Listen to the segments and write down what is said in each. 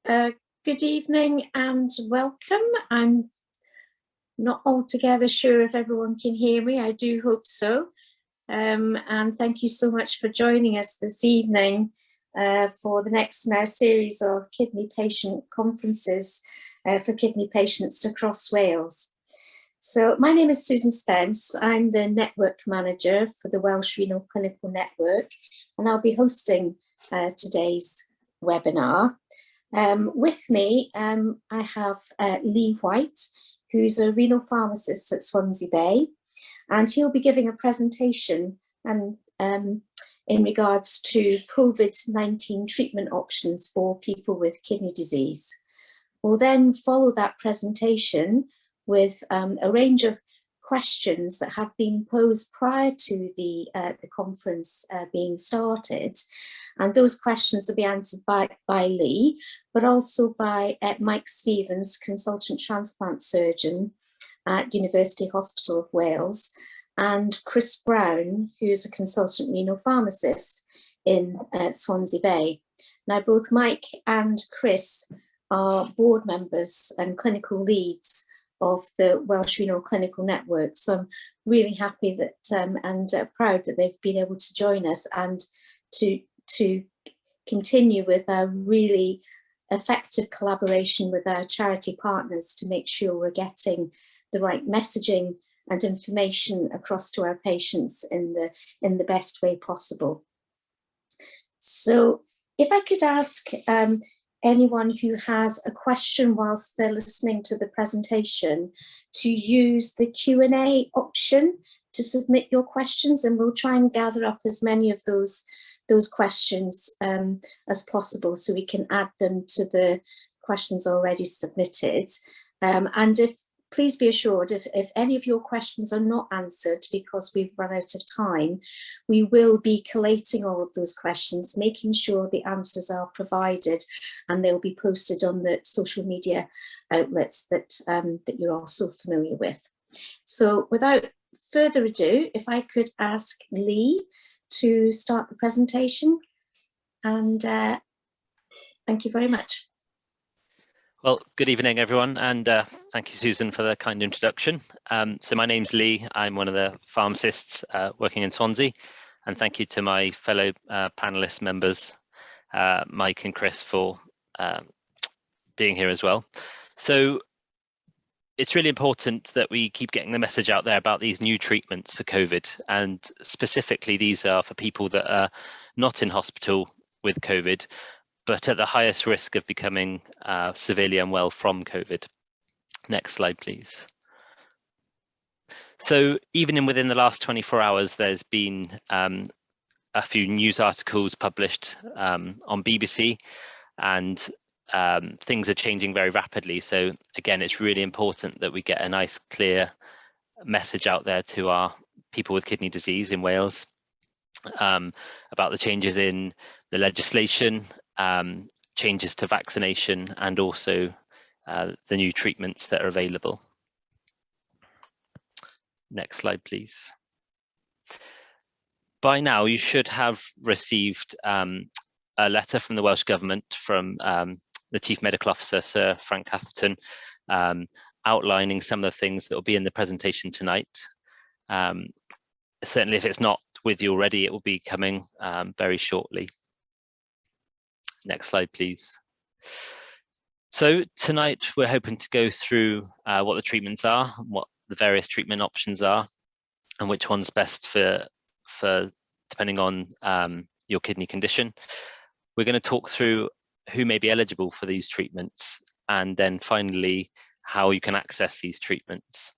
Uh, Good evening and welcome. I'm not altogether sure if everyone can hear me. I do hope so. And thank you so much for joining us this evening for the next in our series of kidney patient conferences for kidney patients across Wales. So my name is Susan Spence. I'm the network manager for the Welsh Renal Clinical Network, and I'll be hosting today's webinar. With me, I have Lee White, who's a renal pharmacist at Swansea Bay, and he'll be giving a presentation in regards to COVID-19 treatment options for people with kidney disease. We'll then follow that presentation with a range of questions that have been posed prior to the conference being started. And those questions will be answered by Lee, but also by Mike Stevens, consultant transplant surgeon at University Hospital of Wales, and Chris Brown, who's a consultant renal pharmacist in Swansea Bay. Now, both Mike and Chris are board members and clinical leads of the Welsh Renal Clinical Network. So I'm really happy that and proud that they've been able to join us and to continue with our really effective collaboration with our charity partners to make sure we're getting the right messaging and information across to our patients in the best way possible. So if I could ask anyone who has a question whilst they're listening to the presentation to use the Q&A option to submit your questions, and we'll try and gather up as many of those questions as possible so we can add them to the questions already submitted. And please be assured, if any of your questions are not answered because we've run out of time, we will be collating all of those questions, making sure the answers are provided, and they'll be posted on the social media outlets that you're also familiar with. So without further ado, if I could ask Lee to start the presentation, and thank you very much. Well, good evening, everyone, and thank you, Susan, for the kind introduction. So my name's Lee. I'm one of the pharmacists working in Swansea, and thank you to my fellow panelist members, Mike and Chris, for being here as well. So it's really important that we keep getting the message out there about these new treatments for COVID, and specifically these are for people that are not in hospital with COVID, but at the highest risk of becoming severely unwell from COVID. Next slide, please. So even within the last 24 hours, there's been a few news articles published on BBC, and things are changing very rapidly. So again, it's really important that we get a nice, clear message out there to our people with kidney disease in Wales about the changes in the legislation, changes to vaccination, and also the new treatments that are available. Next slide, please. By now, you should have received a letter from the Welsh Government from the Chief Medical Officer, Sir Frank Atherton, outlining some of the things that will be in the presentation tonight. Certainly, if it's not with you already, it will be coming very shortly. Next slide, please. So tonight we're hoping to go through what the treatments are, what the various treatment options are, and which one's best for depending on your kidney condition. We're going to talk through who may be eligible for these treatments, and then finally how you can access these treatments.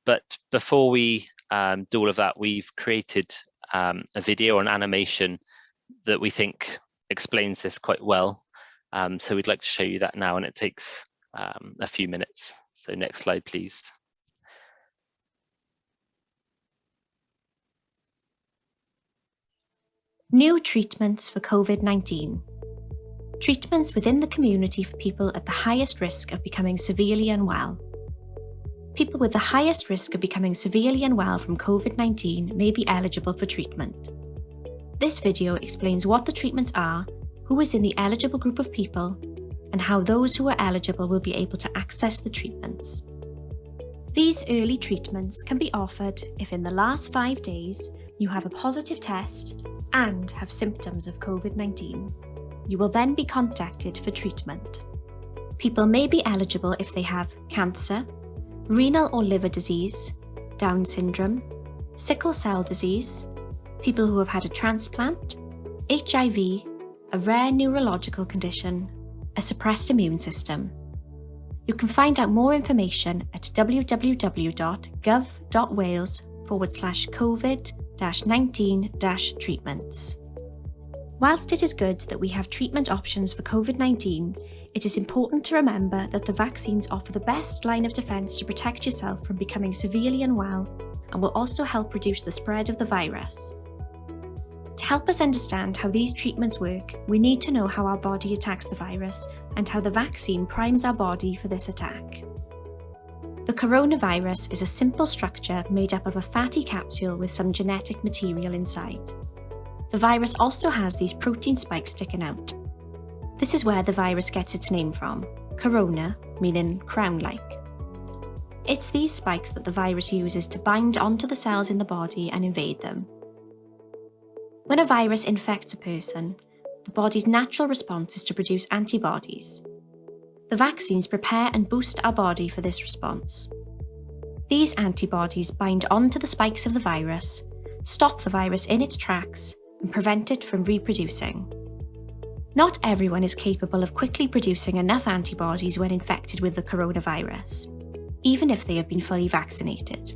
But before we do all of that, we've created a video or an animation that we think explains this quite well. So we'd like to show you that now, and it takes a few minutes. So next slide, please. New treatments for COVID-19. Treatments within the community for people at the highest risk of becoming severely unwell. People with the highest risk of becoming severely unwell from COVID-19 may be eligible for treatment. This video explains what the treatments are, who is in the eligible group of people, and how those who are eligible will be able to access the treatments. These early treatments can be offered if in the last 5 days you have a positive test and have symptoms of COVID-19. You will then be contacted for treatment. People may be eligible if they have cancer, renal or liver disease, Down syndrome, sickle cell disease, people who have had a transplant, HIV, a rare neurological condition, a suppressed immune system. You can find out more information at www.gov.wales/COVID-19-treatments. Whilst it is good that we have treatment options for COVID-19, it is important to remember that the vaccines offer the best line of defence to protect yourself from becoming severely unwell and will also help reduce the spread of the virus. To help us understand how these treatments work, we need to know how our body attacks the virus and how the vaccine primes our body for this attack. The coronavirus is a simple structure made up of a fatty capsule with some genetic material inside. The virus also has these protein spikes sticking out. This is where the virus gets its name from, corona, meaning crown-like. It's these spikes that the virus uses to bind onto the cells in the body and invade them. When a virus infects a person, the body's natural response is to produce antibodies. The vaccines prepare and boost our body for this response. These antibodies bind onto the spikes of the virus, stop the virus in its tracks, and prevent it from reproducing. Not everyone is capable of quickly producing enough antibodies when infected with the coronavirus, even if they have been fully vaccinated.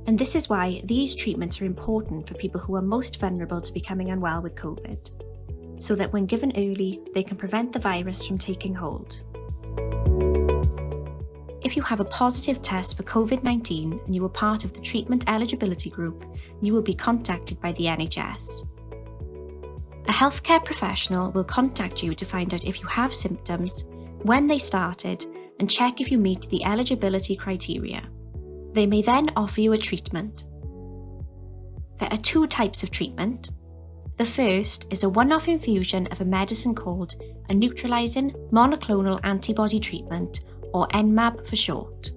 And this is why these treatments are important for people who are most vulnerable to becoming unwell with COVID, so that when given early, they can prevent the virus from taking hold. If you have a positive test for COVID-19 and you are part of the treatment eligibility group, you will be contacted by the NHS. A healthcare professional will contact you to find out if you have symptoms, when they started, and check if you meet the eligibility criteria. They may then offer you a treatment. There are 2 types of treatment. The first is a one-off infusion of a medicine called a Neutralizing Monoclonal Antibody Treatment, or nMAb for short.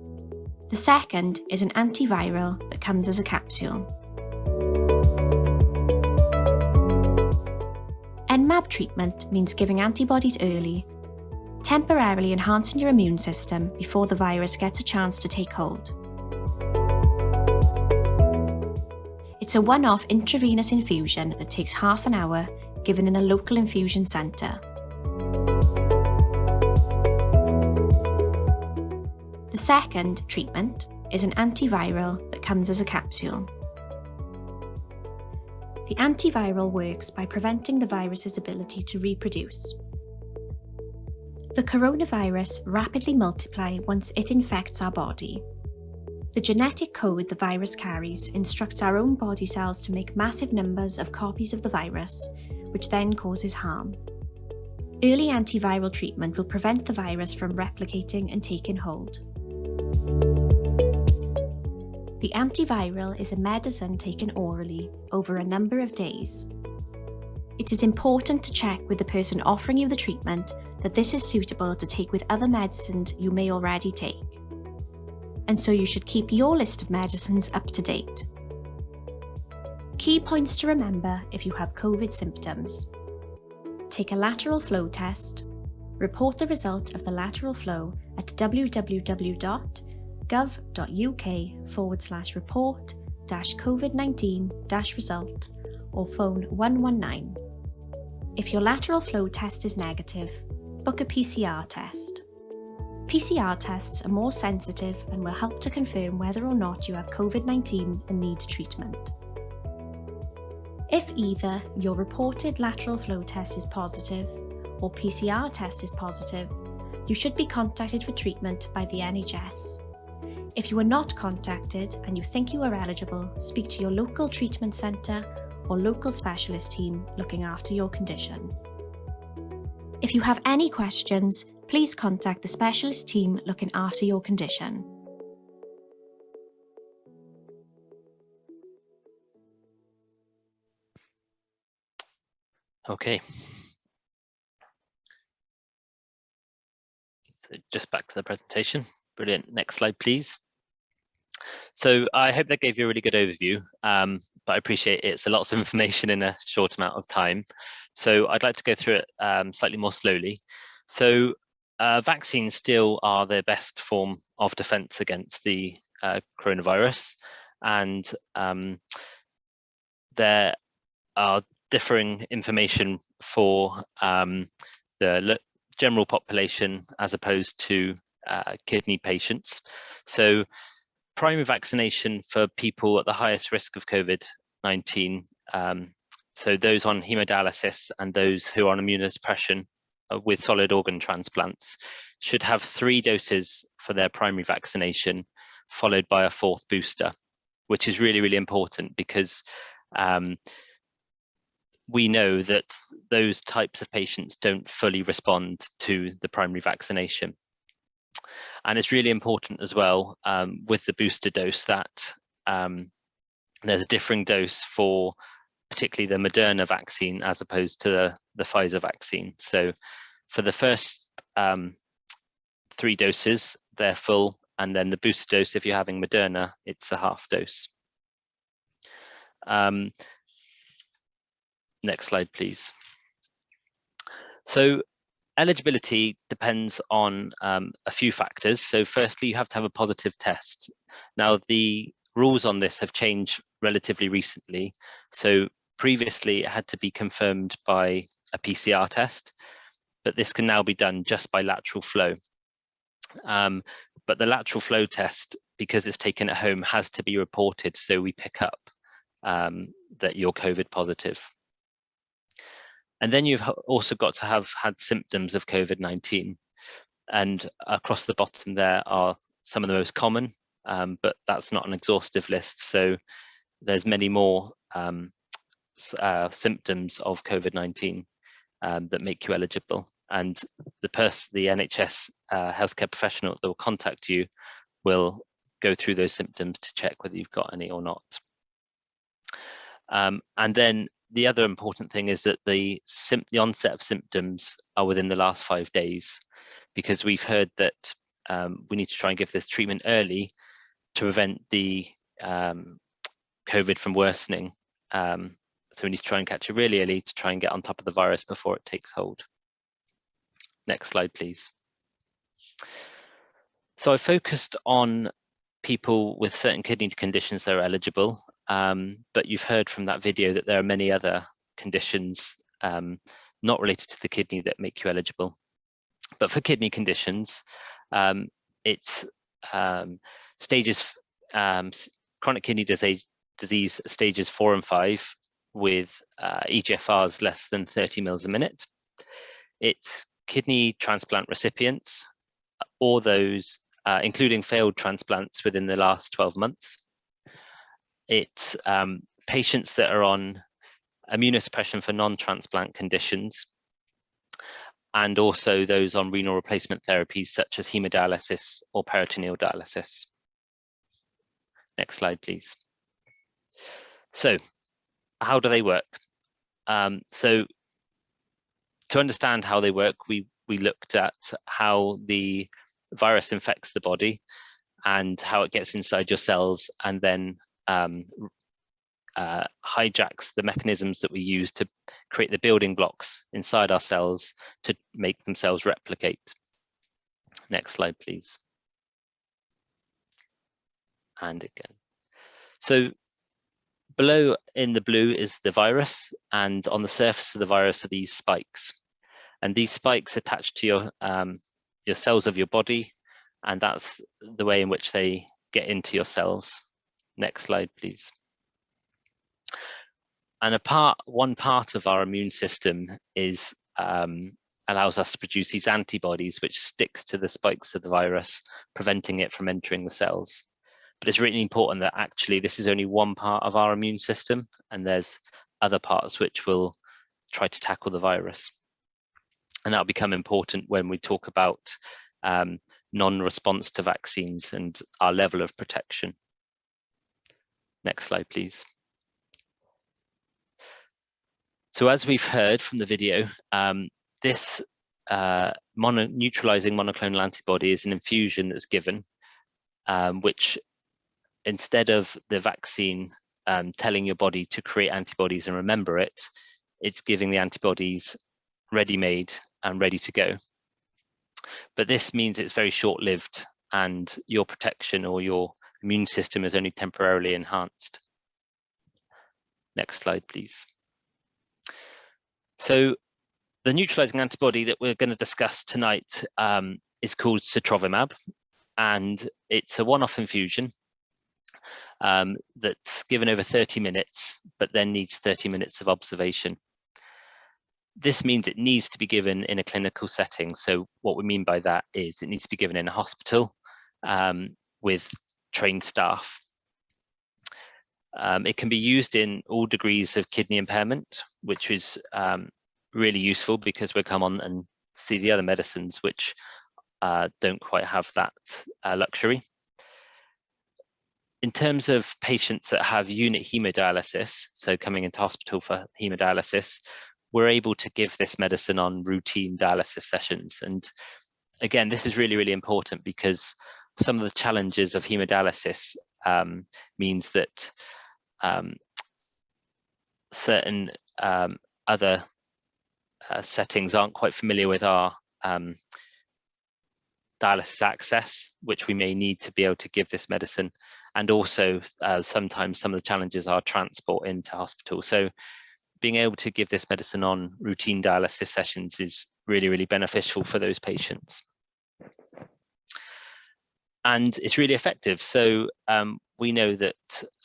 The second is an antiviral that comes as a capsule. nMAb treatment means giving antibodies early, temporarily enhancing your immune system before the virus gets a chance to take hold. It's a one-off intravenous infusion that takes half an hour, given in a local infusion centre. The second treatment is an antiviral that comes as a capsule. The antiviral works by preventing the virus's ability to reproduce. The coronavirus rapidly multiplies once it infects our body. The genetic code the virus carries instructs our own body cells to make massive numbers of copies of the virus, which then causes harm. Early antiviral treatment will prevent the virus from replicating and taking hold. The antiviral is a medicine taken orally over a number of days. It is important to check with the person offering you the treatment that this is suitable to take with other medicines you may already take. And so you should keep your list of medicines up to date. Key points to remember if you have COVID symptoms. Take a lateral flow test. Report the result of the lateral flow at www.gov.uk/report-COVID-19-result or phone 119. If your lateral flow test is negative, book a PCR test. PCR tests are more sensitive and will help to confirm whether or not you have COVID-19 and need treatment. If either your reported lateral flow test is positive or PCR test is positive, you should be contacted for treatment by the NHS. If you are not contacted and you think you are eligible, speak to your local treatment centre or local specialist team looking after your condition. If you have any questions, please contact the specialist team looking after your condition. Okay. just back to the presentation. Brilliant. Next slide, please. So I hope that gave you a really good overview, but I appreciate it's a lot of information in a short amount of time. So I'd like to go through it slightly more slowly. So vaccines still are the best form of defense against the coronavirus, and there are differing information for the general population as opposed to kidney patients. So primary vaccination for people at the highest risk of COVID-19, so those on hemodialysis and those who are on immunosuppression with solid organ transplants, should have 3 doses for their primary vaccination, followed by a 4th booster, which is really, really important because we know that those types of patients don't fully respond to the primary vaccination. And it's really important as well with the booster dose that there's a differing dose for particularly the Moderna vaccine as opposed to the Pfizer vaccine. So for the first 3 doses, they're full, and then the booster dose, if you're having Moderna, it's a half dose. Next slide, please. So eligibility depends on a few factors. So firstly, you have to have a positive test. Now, the rules on this have changed relatively recently. So previously, it had to be confirmed by a PCR test, but this can now be done just by lateral flow. But the lateral flow test, because it's taken at home, has to be reported, so we pick up that you're COVID positive. And then you've also got to have had symptoms of COVID-19. And across the bottom there are some of the most common, but that's not an exhaustive list. So there's many more symptoms of COVID-19 that make you eligible. And the NHS healthcare professional that will contact you will go through those symptoms to check whether you've got any or not. And then the other important thing is that the onset of symptoms are within the last 5 days, because we've heard that we need to try and give this treatment early to prevent the COVID from worsening. So we need to try and catch it really early to try and get on top of the virus before it takes hold. Next slide, please. So I focused on people with certain kidney conditions that are eligible, but you've heard from that video that there are many other conditions not related to the kidney that make you eligible. But for kidney conditions, it's stages, chronic kidney disease stages 4 and 5 with eGFRs less than 30 mils a minute. It's kidney transplant recipients, or those including failed transplants within the last 12 months. It's patients that are on immunosuppression for non-transplant conditions, and also those on renal replacement therapies such as hemodialysis or peritoneal dialysis. Next slide, please. So how do they work? So to understand how they work, we looked at how the virus infects the body and how it gets inside your cells, and then hijacks the mechanisms that we use to create the building blocks inside our cells to make themselves replicate. Next slide, please. And again. So below in the blue is the virus, and on the surface of the virus are these spikes. And these spikes attach to your cells of your body, and that's the way in which they get into your cells. Next slide, please. And one part of our immune system is allows us to produce these antibodies which sticks to the spikes of the virus, preventing it from entering the cells. But it's really important that actually this is only one part of our immune system, and there's other parts which will try to tackle the virus. And that'll become important when we talk about non-response to vaccines and our level of protection. Next slide, please. So as we've heard from the video, this neutralizing monoclonal antibody is an infusion that's given, which instead of the vaccine telling your body to create antibodies and remember it, it's giving the antibodies ready-made and ready to go. But this means it's very short-lived and your protection or your immune system is only temporarily enhanced. Next slide, please. So the neutralizing antibody that we're going to discuss tonight is called Sutravimab, and it's a one-off infusion that's given over 30 minutes, but then needs 30 minutes of observation. This means it needs to be given in a clinical setting. So what we mean by that is it needs to be given in a hospital with trained staff. It can be used in all degrees of kidney impairment, which is really useful because we'll come on and see the other medicines which don't quite have that luxury. In terms of patients that have unit hemodialysis, so coming into hospital for hemodialysis, we're able to give this medicine on routine dialysis sessions. And again, this is really, really important because some of the challenges of hemodialysis means that certain other settings aren't quite familiar with our dialysis access, which we may need to be able to give this medicine. And also sometimes some of the challenges are transport into hospital. So being able to give this medicine on routine dialysis sessions is really, really beneficial for those patients. And it's really effective. So we know that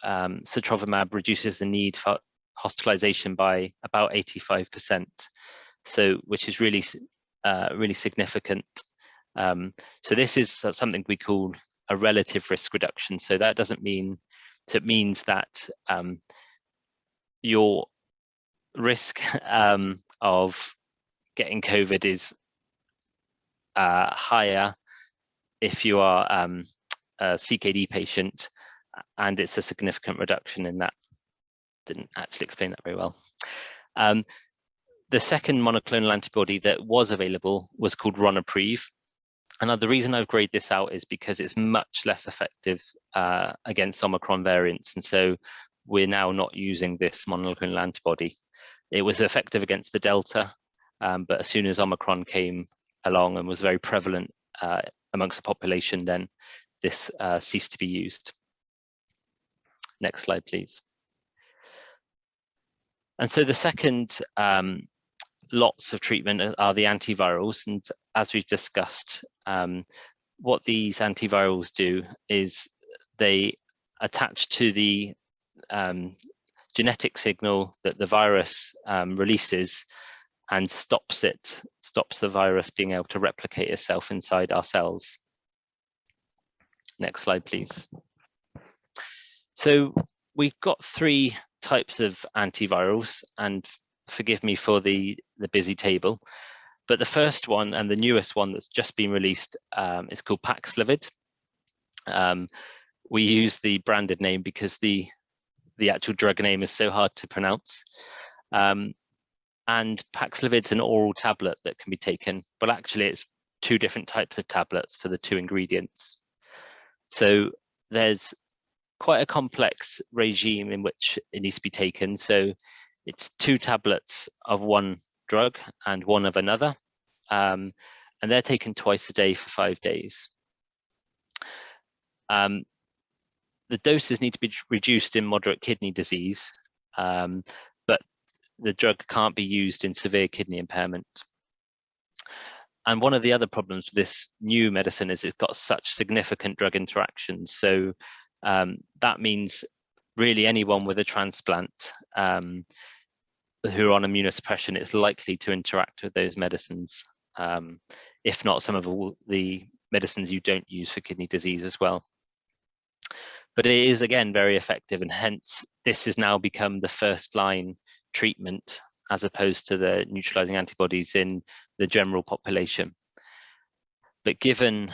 Sutravimab reduces the need for hospitalization by about 85%, so which is really, really significant. So this is something we call a relative risk reduction. So that doesn't mean, so it means that your risk of getting COVID is higher if you are a CKD patient, and it's a significant reduction in that. Didn't actually explain that very well. The second monoclonal antibody that was available was called Ronapreve. And the reason I've graded this out is because it's much less effective against Omicron variants. And so we're now not using this monoclonal antibody. It was effective against the Delta, but as soon as Omicron came along and was very prevalent amongst the population, then this ceased to be used. Next slide, please. And so the second lots of treatment are the antivirals. And as we've discussed, what these antivirals do is they attach to the genetic signal that the virus releases and stops the virus being able to replicate itself inside our cells. Next slide, please. So we've got three types of antivirals, and forgive me for the busy table, but the first one and the newest one that's just been released is called Paxlovid. We use the branded name because the actual drug name is so hard to pronounce. And Paxlovid's an oral tablet that can be taken, but actually it's two different types of tablets for the two ingredients. So there's quite a complex regime in which it needs to be taken. So it's two tablets of one drug and one of another, and they're taken twice a day for 5 days. The doses need to be reduced in moderate kidney disease, but the drug can't be used in severe kidney impairment. And one of the other problems with this new medicine is it's got such significant drug interactions. So that means really anyone with a transplant who are on immunosuppression is likely to interact with those medicines, if not some of all the medicines you don't use for kidney disease as well. But it is, again, very effective, and hence this has now become the first line treatment as opposed to the neutralizing antibodies in the general population. But given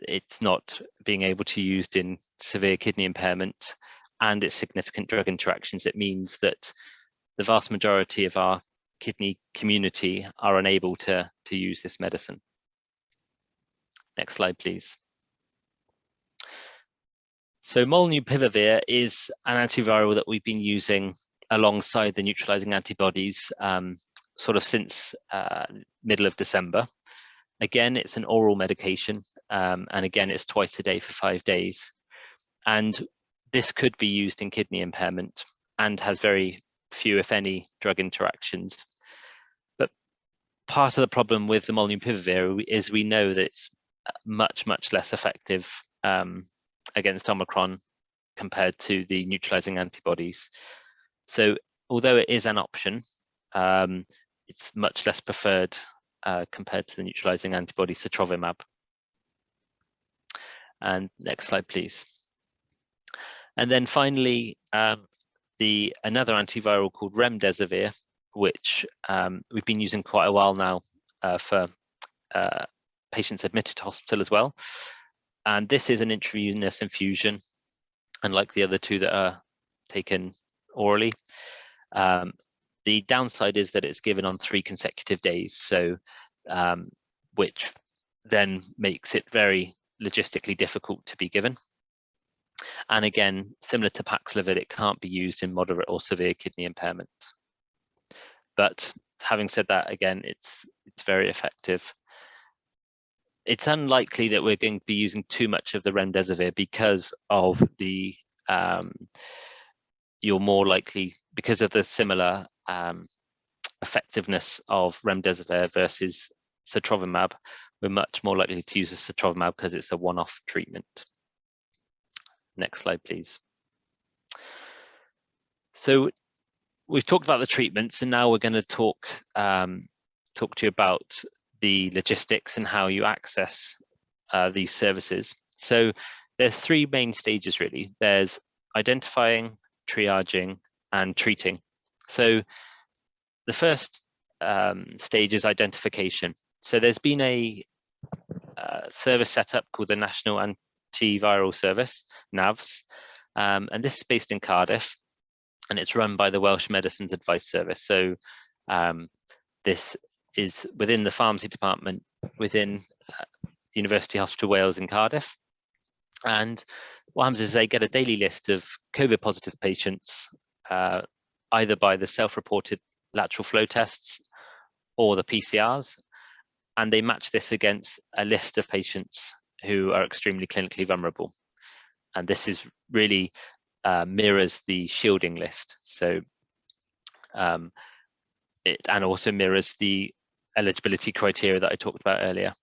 it's not being able to be used in severe kidney impairment and its significant drug interactions, it means that the vast majority of our kidney community are unable to use this medicine. Next slide, please. So molnupiravir is an antiviral that we've been using alongside the neutralizing antibodies sort of since middle of December. Again, it's an oral medication, and again, it's twice a day for 5 days. And this could be used in kidney impairment and has very few, if any, drug interactions. But part of the problem with the molnupiravir is we know that it's much, much less effective against Omicron compared to the neutralizing antibodies. So although it is an option, it's much less preferred compared to the neutralizing antibody Sutravimab. And next slide, please. And then finally, another antiviral called remdesivir, which we've been using quite a while now for patients admitted to hospital as well. And this is an intravenous infusion, unlike the other two that are taken orally. The downside is that it's given on 3 consecutive days, so which then makes it very logistically difficult to be given. And again, similar to Paxlovid, it can't be used in moderate or severe kidney impairment. But having said that, again, it's very effective. It's unlikely that we're going to be using too much of the remdesivir because of the you're more likely, because of the similar effectiveness of remdesivir versus Sutravimab, we're much more likely to use a Sutravimab because it's a one-off treatment. Next slide, please. So we've talked about the treatments, and now we're going to talk to you about the logistics and how you access these services. So there's 3 main stages really. There's identifying, triaging, and treating. So the first stage is identification. So there's been a service set up called the National Antiviral Service, NAVS, and this is based in Cardiff, and it's run by the Welsh Medicines Advice Service. So this is within the pharmacy department within University Hospital Wales in Cardiff. And what happens is they get a daily list of COVID positive patients, either by the self-reported lateral flow tests or the PCRs, and they match this against a list of patients who are extremely clinically vulnerable. And this is really mirrors the shielding list. So and also mirrors the eligibility criteria that I talked about earlier.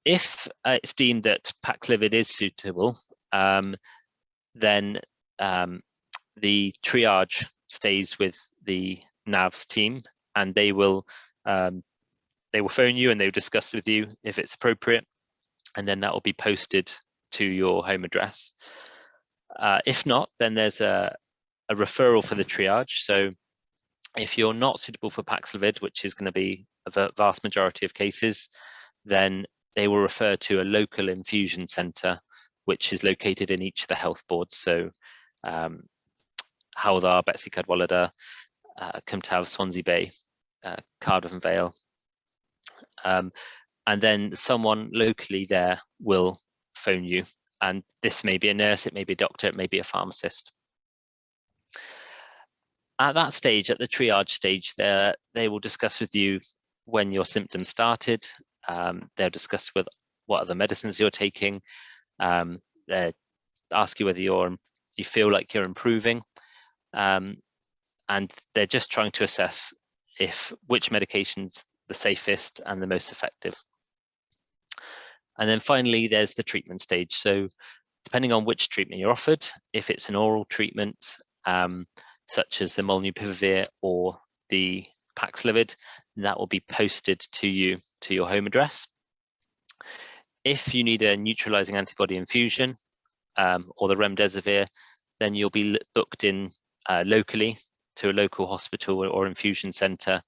If it's deemed that Paxlovid is suitable, then the triage stays with the NAVS team, and they will phone you and they will discuss with you if it's appropriate, and then that will be posted to your home address. If not, then there's a referral for the triage. So if you're not suitable for Paxlovid, which is going to be a vast majority of cases, then they will refer to a local infusion centre, which is located in each of the health boards. So Hywel, Betsy Cadwallader, Cwmtaf, Swansea Bay, Cardiff and Vale. And then someone locally there will phone you. And this may be a nurse, it may be a doctor, it may be a pharmacist. At that stage, at the triage stage, they will discuss with you when your symptoms started. They'll discuss with what other medicines you're taking. They'll ask you whether you feel like you're improving. And they're just trying to assess which medication's the safest and the most effective. And then finally, there's the treatment stage. So depending on which treatment you're offered, if it's an oral treatment, such as the molnupiravir or the Paxlovid, that will be posted to you to your home address. If you need a neutralizing antibody infusion or the remdesivir, then you'll be booked in locally to a local hospital or infusion centre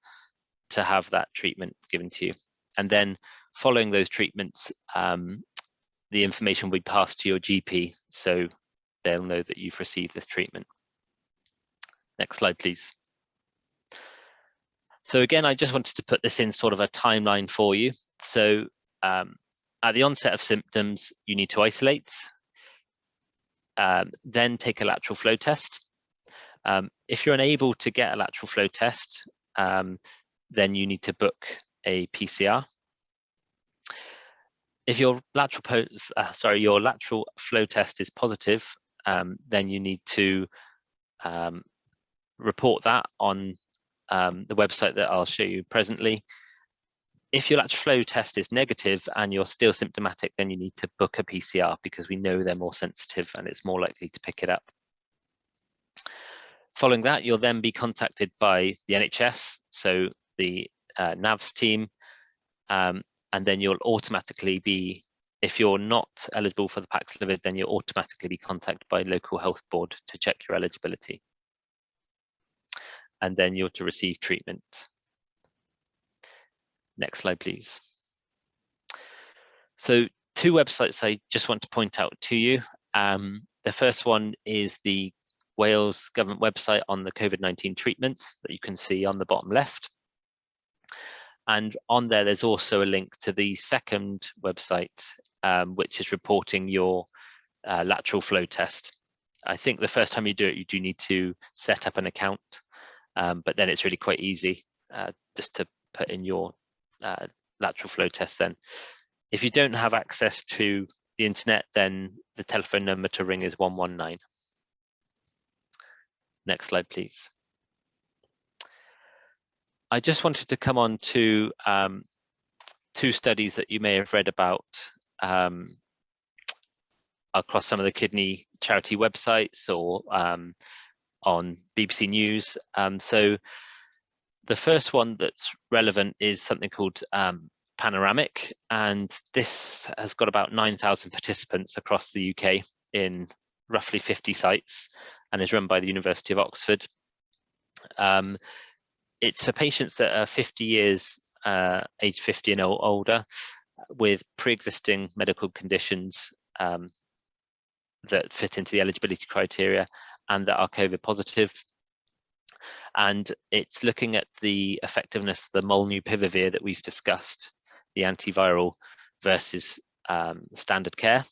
to have that treatment given to you. And then following those treatments, the information will be passed to your GP, so they'll know that you've received this treatment. Next slide, please. So again, I just wanted to put this in sort of a timeline for you. So at the onset of symptoms, you need to isolate, then take a lateral flow test. If you're unable to get a lateral flow test, then you need to book a PCR. If your lateral flow test is positive, then you need to report that on the website that I'll show you presently. If your lateral flow test is negative and you're still symptomatic, then you need to book a PCR because we know they're more sensitive and it's more likely to pick it up. Following that, you'll then be contacted by the NHS, so the NAVS team, and then you'll automatically be, if you're not eligible for the Paxlovid, then you'll automatically be contacted by local health board to check your eligibility. And then you're to receive treatment. Next slide, please. So 2 websites I just want to point out to you. The first one is the Wales government website on the COVID-19 treatments that you can see on the bottom left. And on there, there's also a link to the second website, which is reporting your lateral flow test. I think the first time you do it, you do need to set up an account, but then it's really quite easy just to put in your lateral flow test then. If you don't have access to the internet, then the telephone number to ring is 119. Next slide, please. I just wanted to come on to 2 studies that you may have read about across some of the kidney charity websites or on BBC News. So the first one that's relevant is something called Panoramic, and this has got about 9,000 participants across the UK in roughly 50 sites and is run by the University of Oxford. It's for patients that are 50 years, age 50 and older, with pre-existing medical conditions that fit into the eligibility criteria and that are COVID positive. And it's looking at the effectiveness of the molnupiravir that we've discussed, the antiviral, versus standard care.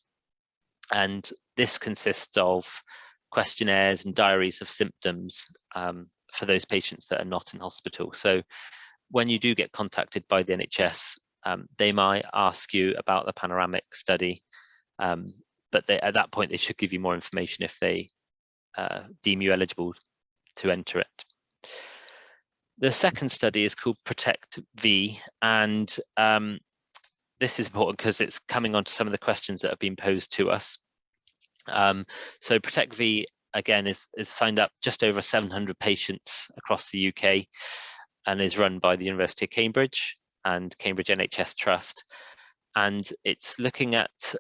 And this consists of questionnaires and diaries of symptoms for those patients that are not in hospital. So when you do get contacted by the NHS, they might ask you about the Panoramic study, but at that point they should give you more information if they deem you eligible to enter it. The second study is called Protect V, and this is important because it's coming on to some of the questions that have been posed to us. So Protect V, again, is signed up just over 700 patients across the UK and is run by the University of Cambridge and Cambridge NHS Trust. And it's looking at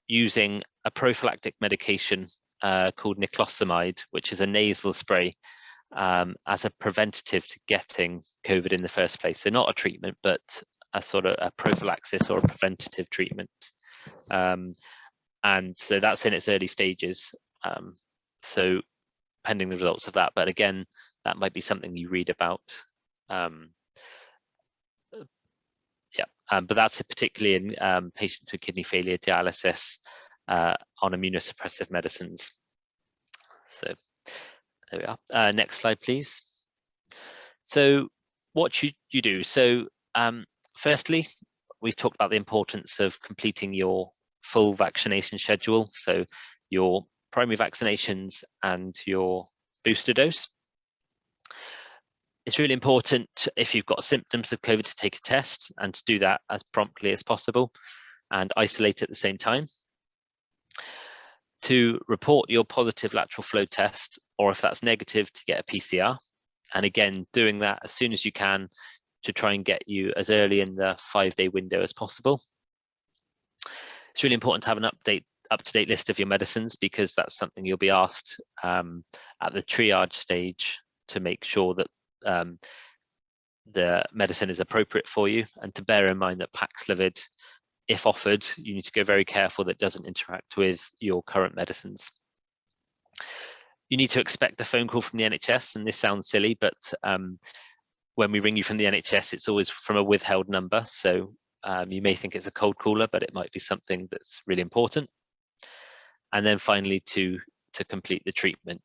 using a prophylactic medication called niclosamide, which is a nasal spray, as a preventative to getting COVID in the first place. So not a treatment, but a sort of a prophylaxis or a preventative treatment. And so that's in its early stages. So pending the results of that, but again, that might be something you read about. But that's particularly in patients with kidney failure, dialysis, on immunosuppressive medicines. So there we are. Next slide, please. So what should you do? So firstly, we've talked about the importance of completing your full vaccination schedule. So your primary vaccinations and your booster dose. It's really important if you've got symptoms of COVID to take a test and to do that as promptly as possible and isolate at the same time. To report your positive lateral flow test, or if that's negative, to get a PCR. And again, doing that as soon as you can to try and get you as early in the 5-day window as possible. It's really important to have an up-to-date list of your medicines, because that's something you'll be asked at the triage stage to make sure that the medicine is appropriate for you, and to bear in mind that Paxlovid, if offered, you need to go very careful that it doesn't interact with your current medicines. You need to expect a phone call from the NHS, and this sounds silly, but when we ring you from the NHS, it's always from a withheld number. So you may think it's a cold caller, but it might be something that's really important. And then finally, to complete the treatment.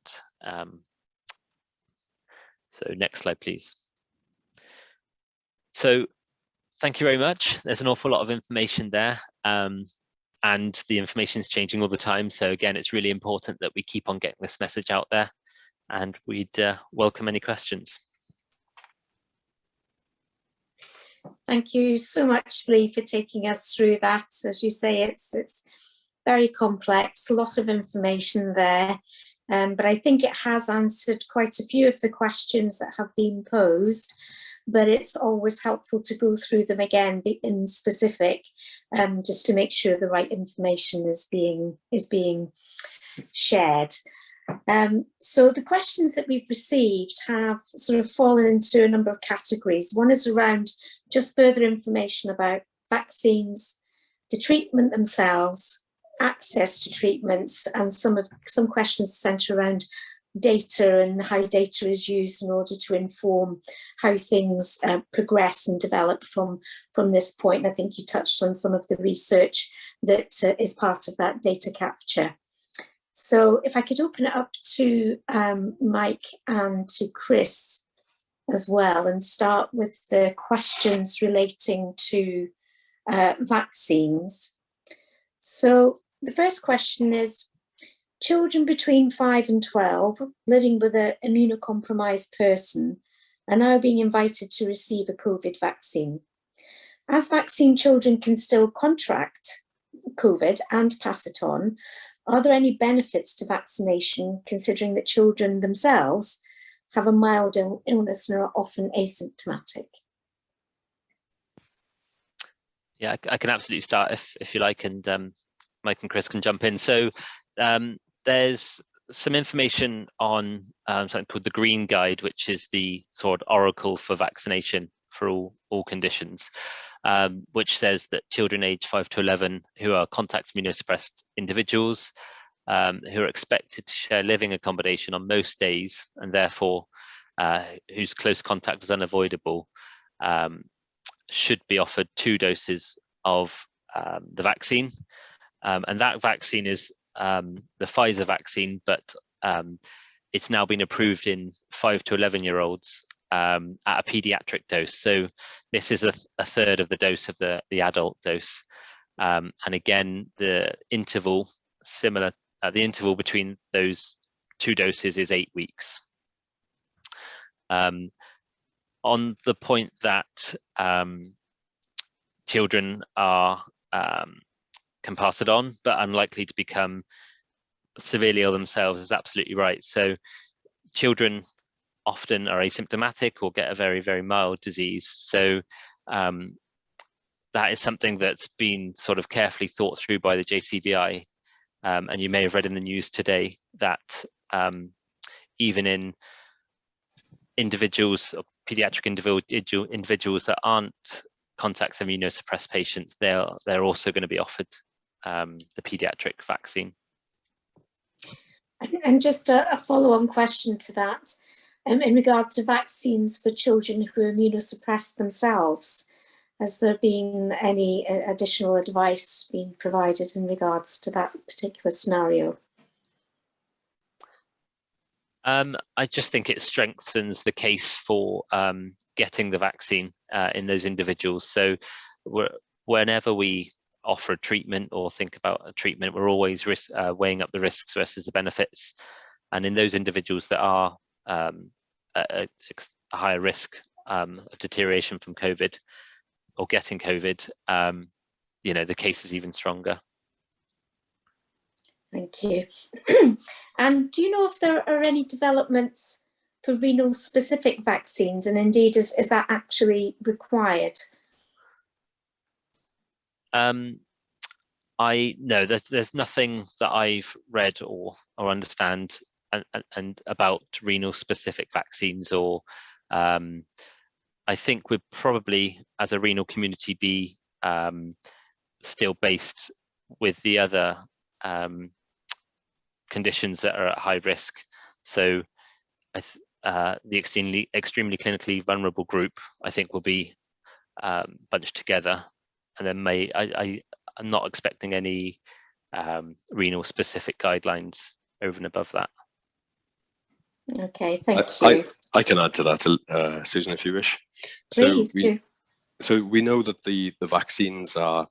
So next slide, please. So thank you very much. There's an awful lot of information there. And the information is changing all the time. So again, it's really important that we keep on getting this message out there, and we'd welcome any questions. Thank you so much, Lee, for taking us through that. As you say, it's very complex, a lot of information there, but I think it has answered quite a few of the questions that have been posed. But it's always helpful to go through them again in specific, just to make sure the right information is being shared. So the questions that we've received have sort of fallen into a number of categories. One is around just further information about vaccines, the treatment themselves, access to treatments, and some questions centre around data and how data is used in order to inform how things progress and develop from this point. And I think you touched on some of the research that is part of that data capture. So if I could open it up to Mike and to Chris as well, and start with the questions relating to vaccines. So the first question is, children between 5 and 12 living with an immunocompromised person are now being invited to receive a COVID vaccine. As vaccine children can still contract COVID and pass it on, are there any benefits to vaccination, considering that children themselves have a mild illness and are often asymptomatic? Yeah, I can absolutely start if you like, and Mike and Chris can jump in. So there's some information on something called the Green Guide, which is the sort of oracle for vaccination for all conditions, which says that children aged 5 to 11 who are contact immunosuppressed individuals, who are expected to share living accommodation on most days, and therefore whose close contact is unavoidable, should be offered 2 doses of the vaccine. And that vaccine is the Pfizer vaccine, but it's now been approved in 5 to 11-year-olds at a pediatric dose. So this is a third of the dose of the adult dose. And again, the interval similar. The interval between those 2 doses is 8 weeks. On the point that children are can pass it on, but unlikely to become severely ill themselves, is absolutely right. So children often are asymptomatic or get a very, very mild disease. So that is something that's been sort of carefully thought through by the JCVI. And you may have read in the news today that even in individuals, or pediatric individuals that aren't contact immunosuppressed patients, they're also going to be offered the pediatric vaccine. And just a follow-on question to that, in regard to vaccines for children who are immunosuppressed themselves, has there been any additional advice being provided in regards to that particular scenario? I just think it strengthens the case for getting the vaccine in those individuals. So whenever we offer a treatment or think about a treatment, we're always weighing up the risks versus the benefits. And in those individuals that are at a higher risk of deterioration from COVID or getting COVID, you know, the case is even stronger. Thank you. And do you know if there are any developments for renal specific vaccines, and indeed is that actually required? There's nothing that I've read or understand and about renal specific vaccines, or I think we'd probably as a renal community be still based with the other conditions that are at high risk. So the extremely clinically vulnerable group, I think, will be bunched together, and then I'm not expecting any renal specific guidelines over and above that. Okay, thank you. I can add to that, Susan, if you wish. Please do. So we know that the vaccines are,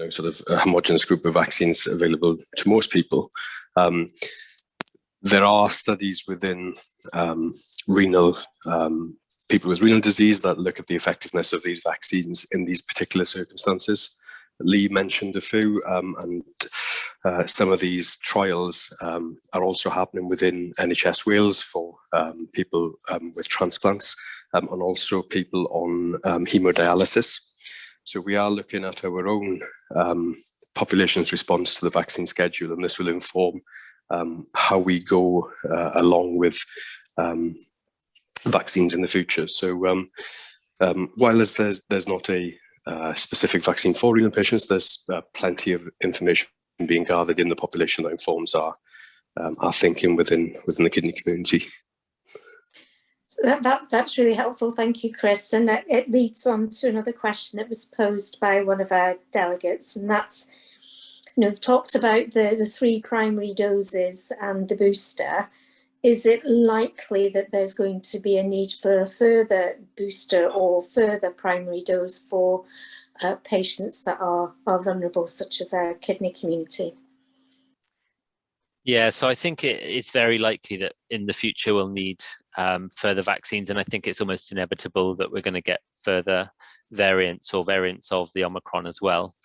sort of a homogeneous group of vaccines available to most people. There are studies within renal people with renal disease that look at the effectiveness of these vaccines in these particular circumstances. Lee mentioned a few, and some of these trials are also happening within NHS Wales for people with transplants, and also people on hemodialysis. So we are looking at our own population's response to the vaccine schedule, and this will inform how we go along with vaccines in the future. So while there's not a specific vaccine for renal patients, there's plenty of information being gathered in the population that informs our thinking within the kidney community. That's really helpful. Thank you, Chris. And it leads on to another question that was posed by one of our delegates, and that's, we've talked about the 3 primary doses and the booster. Is it likely that there's going to be a need for a further booster or further primary dose for patients that are vulnerable, such as our kidney community? Yeah, so I think it's very likely that in the future we'll need further vaccines, and I think it's almost inevitable that we're going to get further variants or variants of the Omicron as well.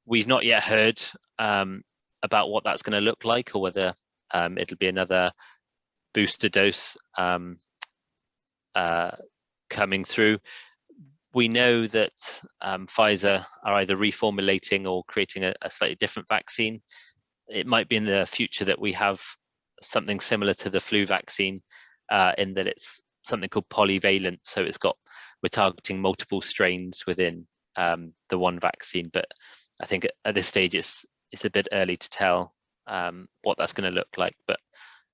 We've not yet heard about what that's going to look like, or whether it'll be another booster dose coming through. We know that Pfizer are either reformulating or creating a slightly different vaccine. It might be in the future that we have something similar to the flu vaccine, in that it's something called polyvalent. So we're targeting multiple strains within the one vaccine. But I think at this stage it's a bit early to tell what that's going to look like. But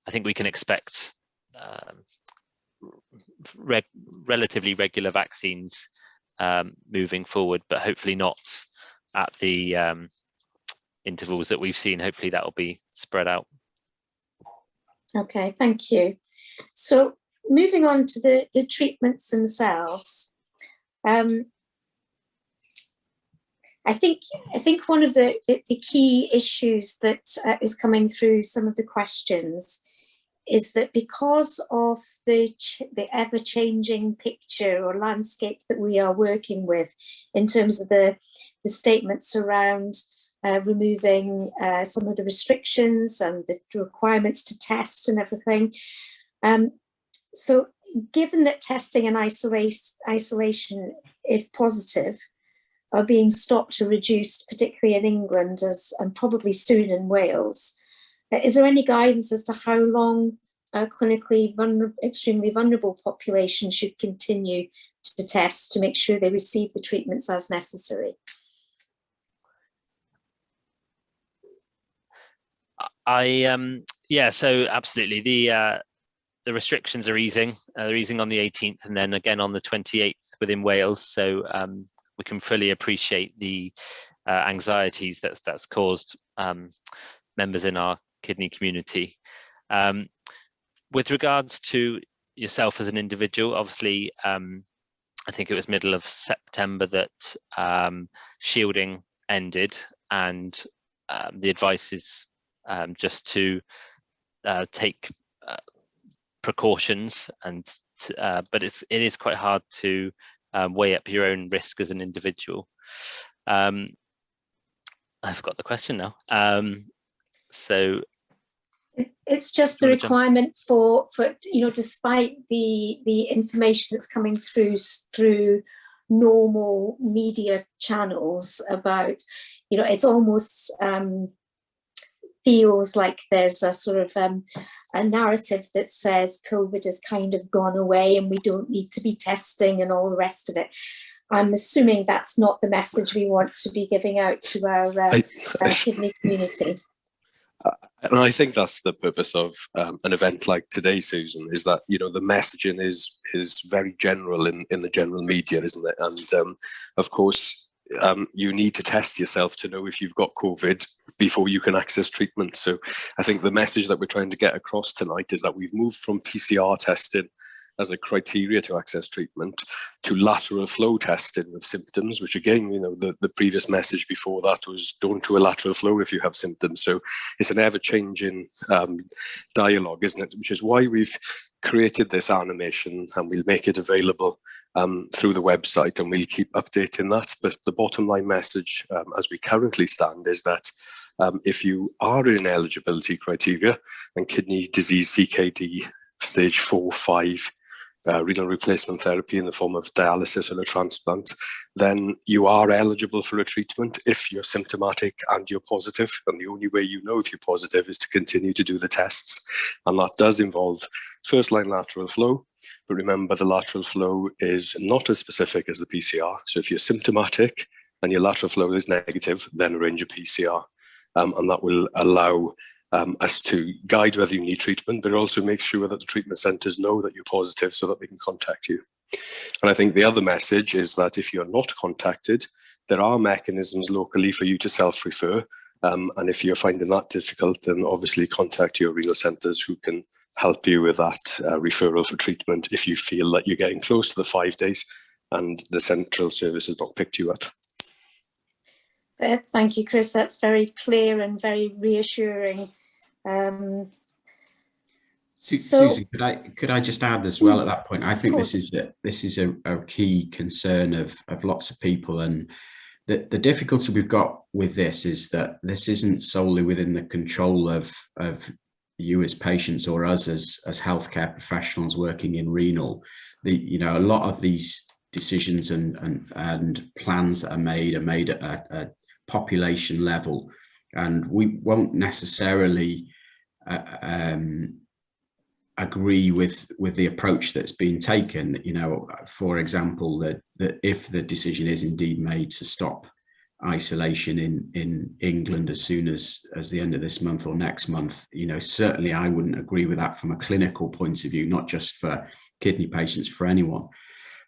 I think we can expect relatively regular vaccines moving forward, but hopefully not at the intervals that we've seen. Hopefully that will be spread out. Okay, thank you. So moving on to the treatments themselves, I think one of the key issues that is coming through some of the questions is that because of the ever-changing picture or landscape that we are working with in terms of the statements around removing some of the restrictions and the requirements to test and everything. So given that testing and isolation, if positive, are being stopped or reduced, particularly in England and probably soon in Wales, is there any guidance as to how long a clinically extremely vulnerable population should continue to test to make sure they receive the treatments as necessary? Yeah, so absolutely. The restrictions are easing. They're easing on the 18th and then again on the 28th within Wales. So we can fully appreciate the anxieties that's caused members in our kidney community. With regards to yourself as an individual, obviously, I think it was middle of September that shielding ended, and the advice is just to take precautions, but it is quite hard to weigh up your own risk as an individual. I forgot the question now. So it's just the requirement for despite the information that's coming through normal media channels about, it's almost feels like there's a sort of a narrative that says COVID has kind of gone away and we don't need to be testing and all the rest of it. I'm assuming that's not the message we want to be giving out to our kidney community. And I think that's the purpose of an event like today, Susan, is that, you know, the messaging is very general in the general media, isn't it? And of course, you need to test yourself to know if you've got COVID before you can access treatment. So I think the message that we're trying to get across tonight is that we've moved from PCR testing as a criteria to access treatment to lateral flow testing with symptoms, which again, you know, the previous message before that was don't do a lateral flow if you have symptoms. So it's an ever-changing dialogue, isn't it? Which is why we've created this animation, and we'll make it available through the website, and we'll keep updating that. But the bottom line message as we currently stand is that if you are in eligibility criteria and kidney disease CKD stage 4-5, renal replacement therapy in the form of dialysis and a transplant, then you are eligible for a treatment if you're symptomatic and you're positive. And the only way you know if you're positive is to continue to do the tests. And that does involve first-line lateral flow. But remember, the lateral flow is not as specific as the PCR. So if you're symptomatic and your lateral flow is negative, then arrange a PCR. And that will allow us to guide whether you need treatment, but also make sure that the treatment centres know that you're positive so that they can contact you. And I think the other message is that if you're not contacted, there are mechanisms locally for you to self-refer. And if you're finding that difficult, then obviously contact your renal centres who can help you with that referral for treatment if you feel that you're getting close to the 5 days and the central service has not picked you up. Thank you, Chris. That's very clear and very reassuring. Susan, could I just add as well at that point? I think this is a key concern of lots of people, and the difficulty we've got with this is that this isn't solely within the control of you as patients or us as healthcare professionals working in renal. A lot of these decisions and plans that are made at a population level, and we won't necessarily agree with the approach that's been taken. For example, that if the decision is indeed made to stop isolation in England as soon as the end of this month or next month, certainly I wouldn't agree with that from a clinical point of view, not just for kidney patients, for anyone.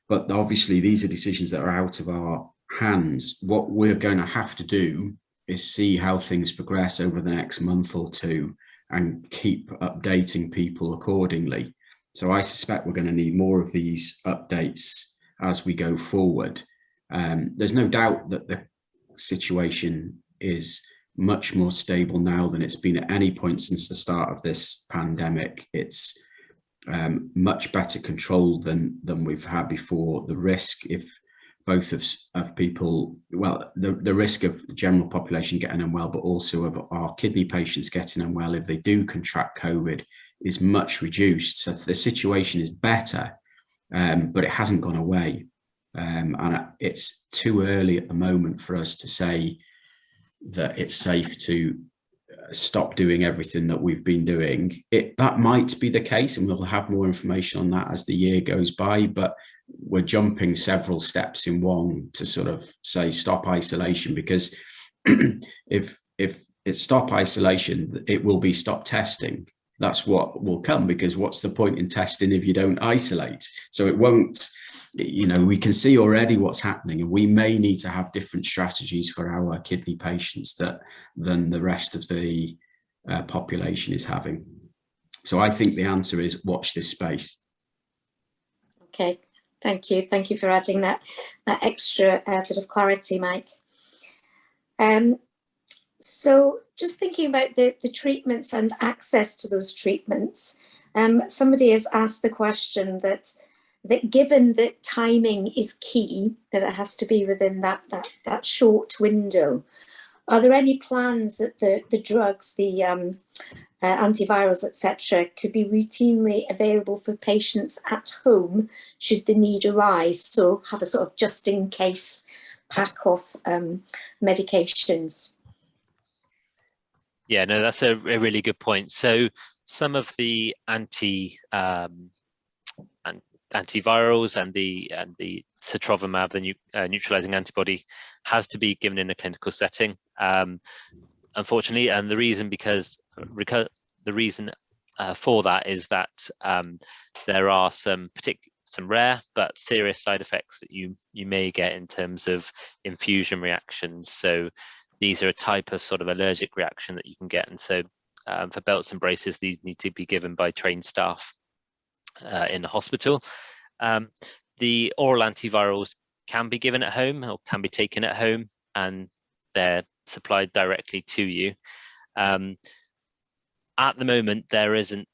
But obviously these are decisions that are out of our hands. What we're going to have to do is see how things progress over the next month or two and keep updating people accordingly. So I suspect we're going to need more of these updates as we go forward. There's no doubt that the situation is much more stable now than it's been at any point since the start of this pandemic. It's much better controlled than we've had before. The risk, if both of people, well, the risk of the general population getting unwell, but also of our kidney patients getting unwell if they do contract COVID, is much reduced. So the situation is better, but it hasn't gone away. And it's too early at the moment for us to say that it's safe to stop doing everything that we've been doing. That might be the case, and we'll have more information on that as the year goes by, but we're jumping several steps in one to sort of say stop isolation, because if it's stop isolation, it will be stop testing. That's what will come, because what's the point in testing if you don't isolate? So it won't, we can see already what's happening, and we may need to have different strategies for our kidney patients than the rest of the population is having. So I think the answer is watch this space. Okay, thank you. Thank you for adding that extra bit of clarity, Mike. So just thinking about the treatments and access to those treatments, somebody has asked the question that given that timing is key, that it has to be within that short window, are there any plans that the drugs, the antivirals, etc., could be routinely available for patients at home should the need arise? So have a sort of just in case pack of medications. Yeah, no, that's a really good point. So some of the antivirals and the Sutravimab, the neutralizing antibody, has to be given in a clinical setting, unfortunately. And the reason, because The reason for that is that there are some rare but serious side effects that you may get in terms of infusion reactions. So these are a type of sort of allergic reaction that you can get, and so for belts and braces, these need to be given by trained staff in the hospital. The oral antivirals can be given at home or can be taken at home, and they're supplied directly to you. At the moment, there hasn't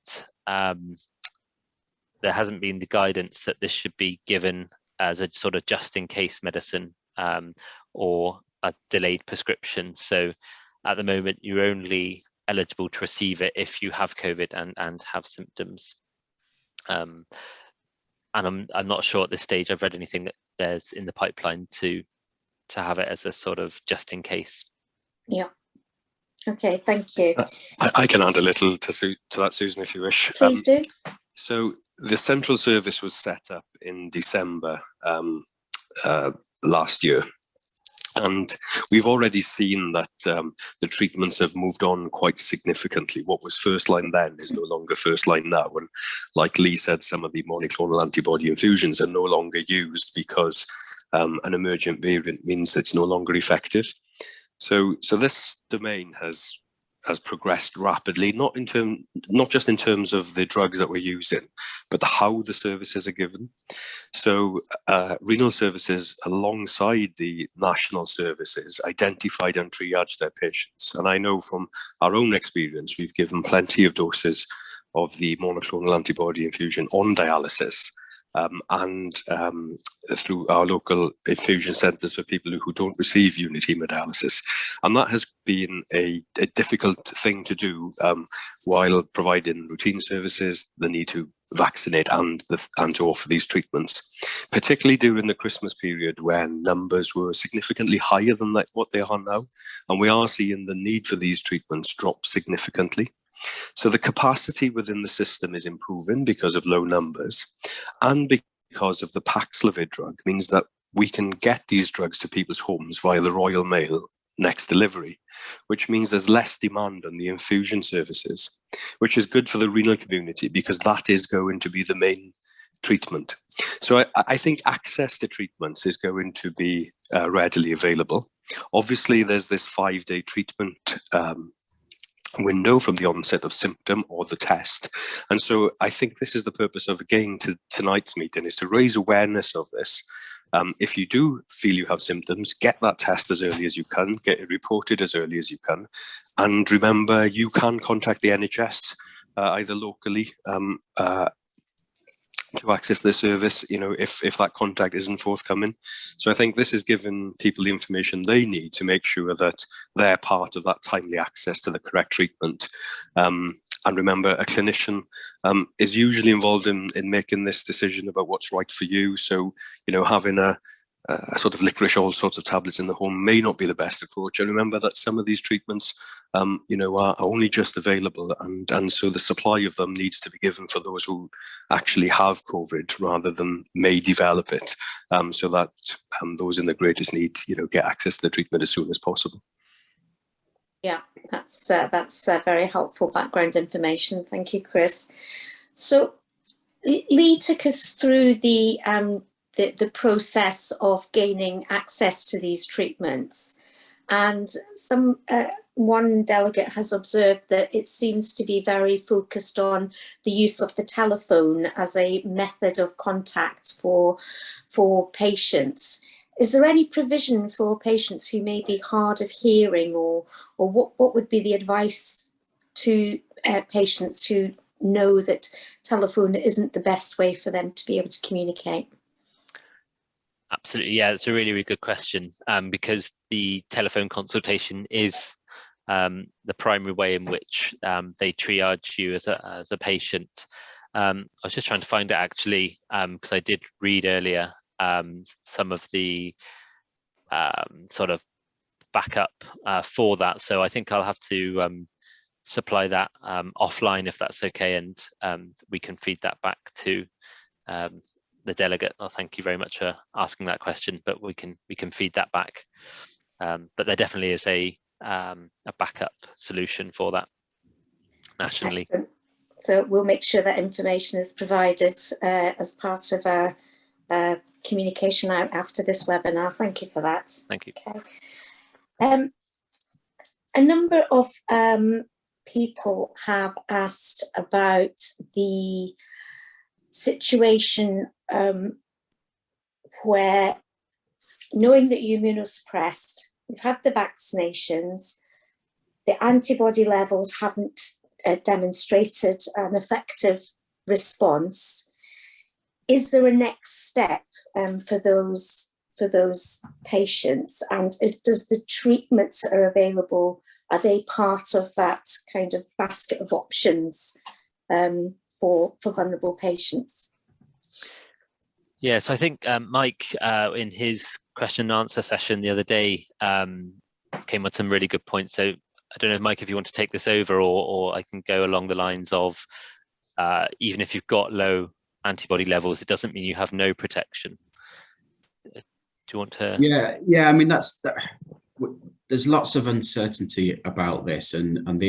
been the guidance that this should be given as a sort of just in case medicine or a delayed prescription. So at the moment, you're only eligible to receive it if you have COVID and have symptoms. And I'm not sure at this stage I've read anything that there's in the pipeline to have it as a sort of just in case. Yeah. Okay, thank you. I can add a little to that, Susan, if you wish. Please do. So the central service was set up in December last year. And we've already seen that the treatments have moved on quite significantly. What was first line then is no longer first line now. And like Lee said, some of the monoclonal antibody infusions are no longer used because an emergent variant means it's no longer effective. So this domain has progressed rapidly, not just in terms of the drugs that we're using, but how the services are given. So renal services, alongside the national services, identified and triaged their patients. And I know from our own experience, we've given plenty of doses of the monoclonal antibody infusion on dialysis. And through our local infusion centres for people who don't receive unit hemodialysis. And that has been a difficult thing to do while providing routine services, the need to vaccinate and to offer these treatments, particularly during the Christmas period when numbers were significantly higher than what they are now. And we are seeing the need for these treatments drop significantly. So the capacity within the system is improving because of low numbers, and because of the Paxlovid drug means that we can get these drugs to people's homes via the Royal Mail next delivery, which means there's less demand on the infusion services, which is good for the renal community because that is going to be the main treatment. So I think access to treatments is going to be readily available. Obviously, there's this 5-day treatment window from the onset of symptom or the test. And so I think this is the purpose of, again, tonight's meeting, is to raise awareness of this. If you do feel you have symptoms, get that test as early as you can, get it reported as early as you can. And remember, you can contact the NHS either locally to access their service, if that contact isn't forthcoming. So I think this is giving people the information they need to make sure that they're part of that timely access to the correct treatment. And remember, a clinician is usually involved in making this decision about what's right for you. So, having a sort of licorice, all sorts of tablets in the home may not be the best approach. And remember that some of these treatments, are only just available, and so the supply of them needs to be given for those who actually have COVID rather than may develop it, so that those in the greatest need, get access to the treatment as soon as possible. Yeah, that's very helpful background information. Thank you, Chris. So Lee took us through the process of gaining access to these treatments, and one delegate has observed that it seems to be very focused on the use of the telephone as a method of contact for patients. Is there any provision for patients who may be hard of hearing, or what would be the advice to patients who know that telephone isn't the best way for them to be able to communicate? Absolutely, yeah, it's a really, really good question, because the telephone consultation is the primary way in which they triage you as a patient. I was just trying to find it actually, because I did read earlier some of the sort of backup for that. So I think I'll have to supply that offline if that's okay, and we can feed that back to the delegate. Well, thank you very much for asking that question, but we can feed that back. But there definitely is a backup solution for that. nationally. Excellent. So we'll make sure that information is provided as part of our communication out after this webinar. Thank you for that. Thank you. Okay. A number of people have asked about the situation where, knowing that you're immunosuppressed, you've had the vaccinations, the antibody levels haven't demonstrated an effective response. Is there a next step for those patients? And does the treatments that are available, are they part of that kind of basket of options for vulnerable patients? Yes, I think Mike, in his question and answer session the other day, came with some really good points. So I don't know, Mike, if you want to take this over, or I can go along the lines of, even if you've got low antibody levels, it doesn't mean you have no protection. Do you want to? Yeah. I mean, there's lots of uncertainty about this, and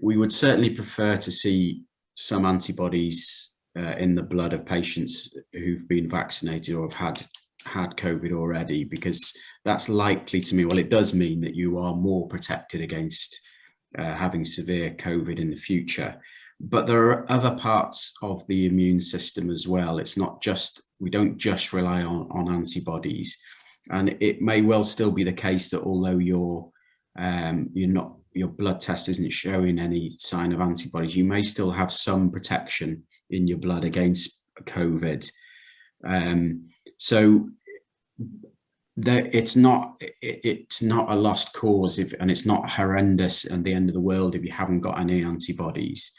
we would certainly prefer to see some antibodies in the blood of patients who've been vaccinated or have had COVID already, because that's likely to mean, well, it does mean that you are more protected against having severe COVID in the future. But there are other parts of the immune system as well. It's not just, we don't just rely on antibodies. And it may well still be the case that although your blood test isn't showing any sign of antibodies, you may still have some protection in your blood against COVID. So it's not a lost cause, and it's not horrendous and the end of the world if you haven't got any antibodies.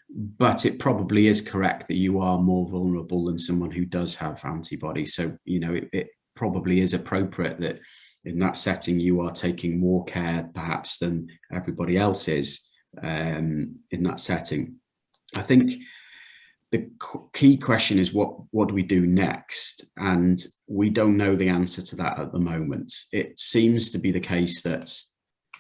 But it probably is correct that you are more vulnerable than someone who does have antibodies. So, it probably is appropriate that in that setting you are taking more care perhaps than everybody else is in that setting. I think the key question is what do we do next? And we don't know the answer to that at the moment. It seems to be the case that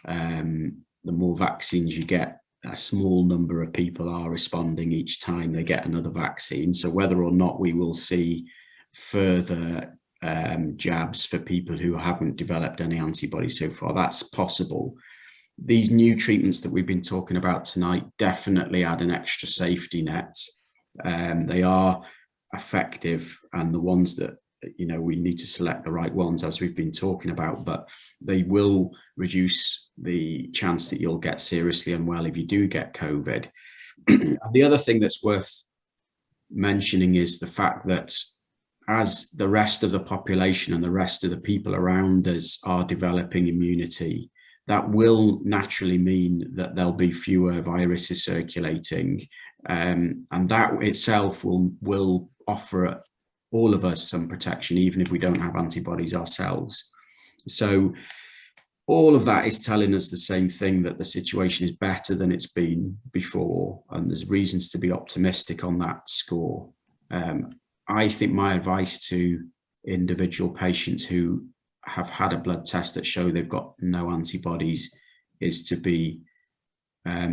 the more vaccines you get, a small number of people are responding each time they get another vaccine. So whether or not we will see further jabs for people who haven't developed any antibodies so far, that's possible. These new treatments that we've been talking about tonight definitely add an extra safety net. They are effective, and the ones that, we need to select the right ones, as we've been talking about, but they will reduce the chance that you'll get seriously unwell if you do get COVID. The other thing that's worth mentioning is the fact that as the rest of the population and the rest of the people around us are developing immunity, that will naturally mean that there'll be fewer viruses circulating, and that itself will offer all of us some protection, even if we don't have antibodies ourselves. So all of that is telling us the same thing, that the situation is better than it's been before, and there's reasons to be optimistic on that score. I think my advice to individual patients who have had a blood test that show they've got no antibodies is to be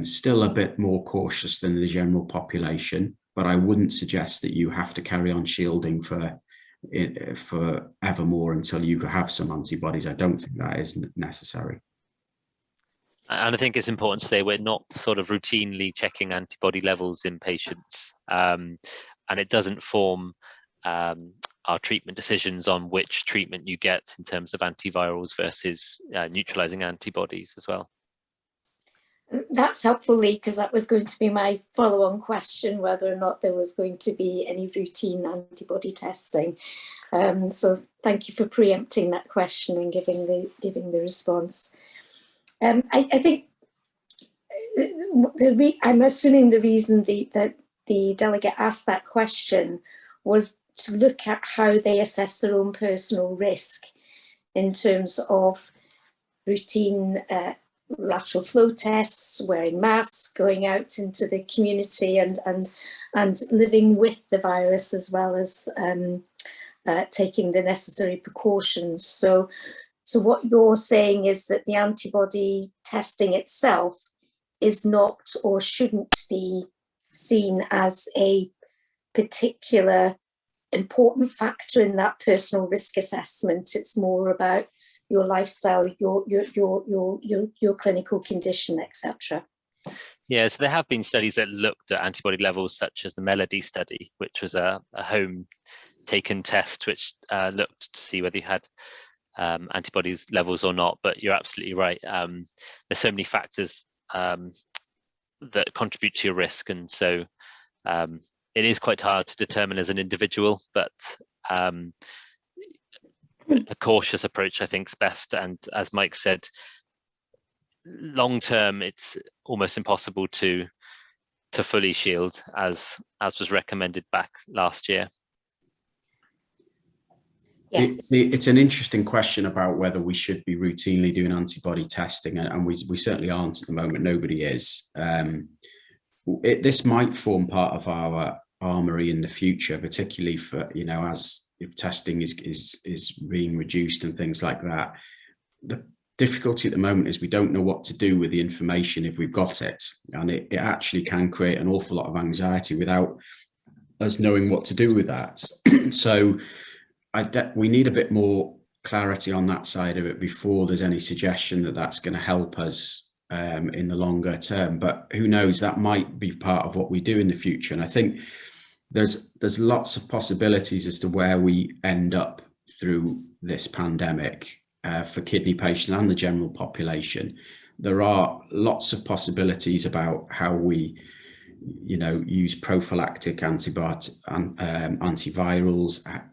still a bit more cautious than the general population, but I wouldn't suggest that you have to carry on shielding for evermore until you have some antibodies. I don't think that is necessary. And I think it's important to say we're not sort of routinely checking antibody levels in patients, and it doesn't form our treatment decisions on which treatment you get in terms of antivirals versus neutralizing antibodies as well. That's helpful, Lee, because that was going to be my follow-on question, whether or not there was going to be any routine antibody testing. So thank you for preempting that question and giving the response. I think I'm assuming the reason that the delegate asked that question was to look at how they assess their own personal risk in terms of routine lateral flow tests, wearing masks, going out into the community, and living with the virus, as well as taking the necessary precautions. So what you're saying is that the antibody testing itself is not or shouldn't be seen as a particular important factor in that personal risk assessment. It's more about your lifestyle, your clinical condition, etc. Yeah, so there have been studies that looked at antibody levels, such as the MELODY study, which was a home taken test which looked to see whether you had antibodies levels or not. But you're absolutely right. There's so many factors that contribute to your risk, and so it is quite hard to determine as an individual, but a cautious approach, I think, is best. And as Mike said, long term, it's almost impossible to fully shield, as was recommended back last year. Yes. It's an interesting question about whether we should be routinely doing antibody testing, and we certainly aren't at the moment. Nobody is. This might form part of our armory in the future, particularly for, you know, as if testing is being reduced and things like that. The difficulty at the moment is we don't know what to do with the information if we've got it, and it actually can create an awful lot of anxiety without us knowing what to do with that. So we need a bit more clarity on that side of it before there's any suggestion that that's going to help us in the longer term. But who knows, that might be part of what we do in the future. And I think there's lots of possibilities as to where we end up through this pandemic for kidney patients and the general population. There are lots of possibilities about how we, you know, use prophylactic antivirals,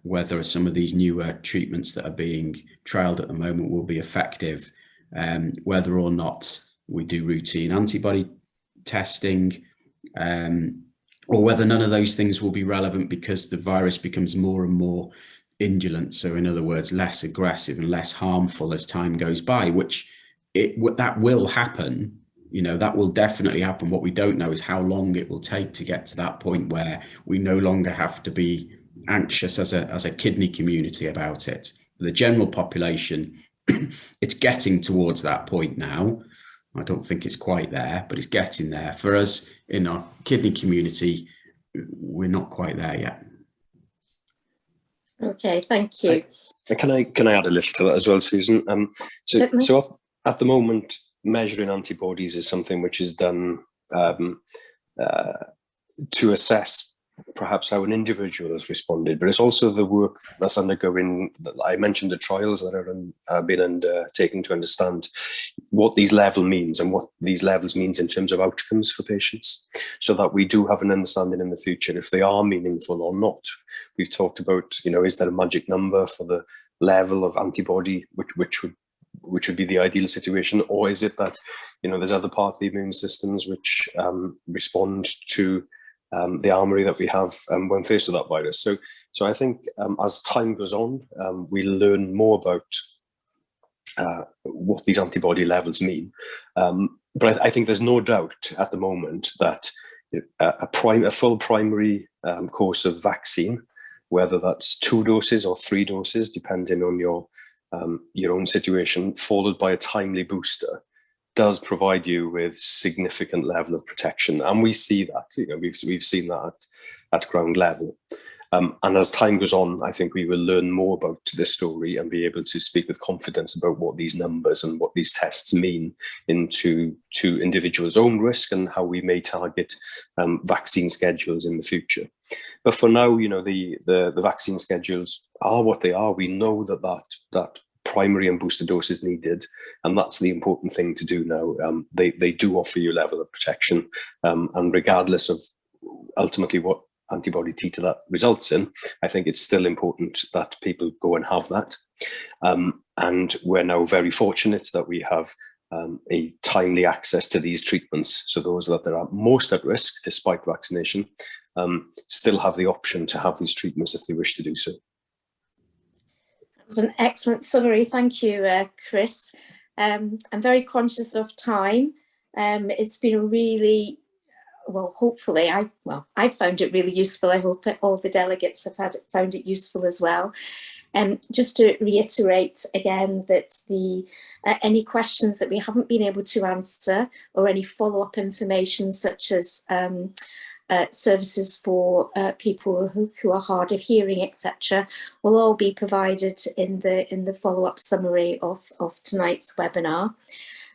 whether some of these newer treatments that are being trialed at the moment will be effective, whether or not we do routine antibody testing, or whether none of those things will be relevant because the virus becomes more and more indolent. So in other words, less aggressive and less harmful as time goes by, which that will happen. You know, that will definitely happen. What we don't know is how long it will take to get to that point where we no longer have to be anxious as a kidney community about it. For the general population, it's getting towards that point now. I don't think it's quite there, but it's getting there. For us in our kidney community, we're not quite there yet. Okay, thank you. Can I add a little to that as well, Susan? So at the moment, measuring antibodies is something which is done to assess perhaps how an individual has responded, but it's also the work that's undergoing. I mentioned the trials that are being undertaken to understand what these levels means and what these levels means in terms of outcomes for patients, so that we do have an understanding in the future if they are meaningful or not. We've talked about, you know, is there a magic number for the level of antibody which would be the ideal situation, or is it that, you know, there's other parts of the immune systems which respond to the armory that we have when faced with that virus. So I think as time goes on, we'll learn more about what these antibody levels mean. But I think there's no doubt at the moment that a full primary course of vaccine, whether that's 2 doses or 3 doses, depending on your own situation, followed by a timely booster, does provide you with significant level of protection. And we see that, you know, we've seen that at ground level. And as time goes on, I think we will learn more about this story and be able to speak with confidence about what these numbers and what these tests mean to individuals' own risk and how we may target vaccine schedules in the future. But for now, you know, the vaccine schedules are what they are. We know that primary and booster dose is needed, and that's the important thing to do now. They do offer you a level of protection, and regardless of ultimately what antibody titer that results in, I think it's still important that people go and have that. And we're now very fortunate that we have a timely access to these treatments. So those that are most at risk, despite vaccination, still have the option to have these treatments if they wish to do so. That was an excellent summary. Thank you, Chris. I'm very conscious of time. It's been a really well, hopefully, I've found it really useful. I hope all the delegates have found it useful as well. Just to reiterate again that any questions that we haven't been able to answer, or any follow-up information such as services for people who are hard of hearing, etc., will all be provided in the follow-up summary of tonight's webinar.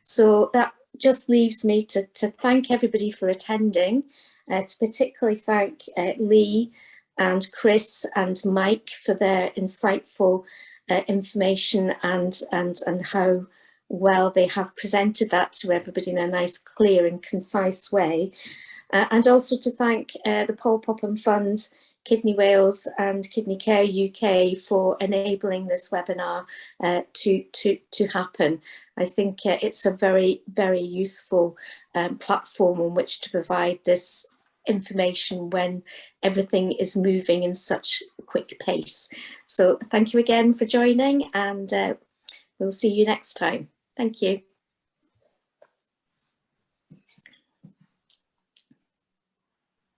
So that just leaves me to thank everybody for attending, to particularly thank Lee and Chris and Mike for their insightful information and how well they have presented that to everybody in a nice, clear and concise way. And also to thank the Paul Popham Fund, Kidney Wales and Kidney Care UK for enabling this webinar to happen. I think it's a very, very useful platform on which to provide this information when everything is moving in such a quick pace. So thank you again for joining, and we'll see you next time. Thank you.